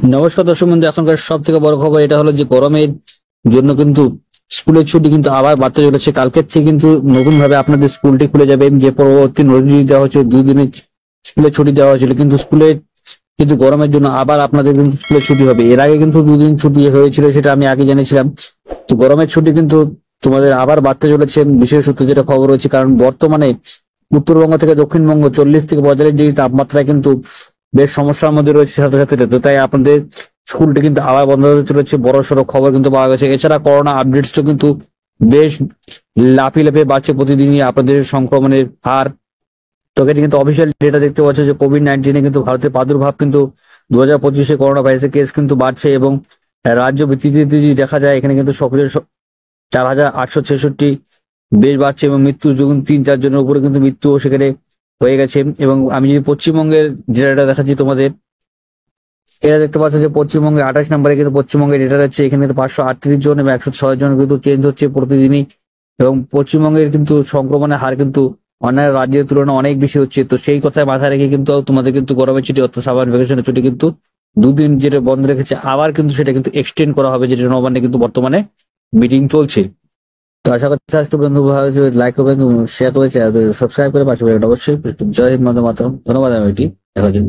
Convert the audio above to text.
নমস্কার দর্শক বন্ধু, এখনকার সব থেকে বড় খবর এটা হলো যে গরমের জন্য কিন্তু স্কুলের ছুটি কিন্তু আবার বাড়তে চলেছে। কালকের থেকে কিন্তু নতুন ভাবে আপনাদের স্কুলটি খুলে যাবে। যে পরবর্তী নোটিশ দেওয়া হচ্ছে 2 দিনের স্কুলের ছুটি দেওয়া হয়েছিল, কিন্তু স্কুলে কিন্তু গরমের জন্য আবার আপনাদের কিন্তু স্কুলের ছুটি হবে। এর আগে কিন্তু 2 দিন ছুটি হয়েছিল, সেটা আমি আগে জেনেছিলাম। তো গরমের ছুটি কিন্তু তোমাদের আবার বাড়তে চলেছে বিশেষ সূত্রে যেটা খবর হচ্ছে, কারণ বর্তমানে উত্তরবঙ্গ থেকে দক্ষিণবঙ্গ 40 থেকে 42 ডিগ্রি তাপমাত্রায় কিন্তু বেশ সমস্যার মধ্যে রয়েছে ছাত্রছাত্রীরা। তো তাই আপনাদের স্কুলটি কিন্তু আবার বন্ধ হতে চলেছে, বড় সড়ো খবর কিন্তু পাওয়া গেছে। এছাড়া করোনা আপডেটসও কিন্তু বেশ লাফিয়ে লাফিয়ে বাড়ছে প্রতিদিনই আপনাদের সংক্রমণের হার। তো এটি কিন্তু অফিসিয়াল ডেটা দেখতে পাচ্ছে যে কোভিড-19 কিন্তু ভারতের প্রাদুর্ভাব কিন্তু 2025-এ করোনা ভাইরাসের কেস কিন্তু বাড়ছে, এবং রাজ্য ভিত্তিতে যদি দেখা যায় এখানে কিন্তু সক্রিয় 4,866 বেশ বাড়ছে, এবং মৃত্যু যখন 3-4 জনের উপরে কিন্তু মৃত্যুও সেখানে হয়ে গেছে। এবং আমি যদি পশ্চিমবঙ্গের ডেটাটা দেখাচ্ছি তোমাদের, এরা দেখতে পাচ্ছ যে পশ্চিমবঙ্গে 28 নম্বরে কিন্তু পশ্চিমবঙ্গের ডেটা যাচ্ছে। এখানে কিন্তু 538 জন এবং 106 জন কিন্তু চেঞ্জ হচ্ছে প্রতিদিনই। এবং পশ্চিমবঙ্গের কিন্তু সংক্রমণের হার কিন্তু অন্যান্য রাজ্যের তুলনায় অনেক বেশি হচ্ছে। তো সেই কথায় মাথায় রেখে কিন্তু তোমাদের কিন্তু গরমের ছুটি অর্থাৎ সামার ভ্যাকেশনের ছুটি কিন্তু 2 দিন যেটা বন্ধ রেখেছে, আবার কিন্তু সেটা কিন্তু এক্সটেন্ড করা হবে, যেটা নবান্নে কিন্তু বর্তমানে মিটিং চলছে। তো আশা করছি আজকে বন্ধু ভালো লাইক করবেন, শেয়ার করে সাবস্ক্রাইব করে পাশে অবশ্যই। জয় হিন্দ, বন্দে মাতরম। ধন্যবাদ। আমি এটি দেখার জন্য।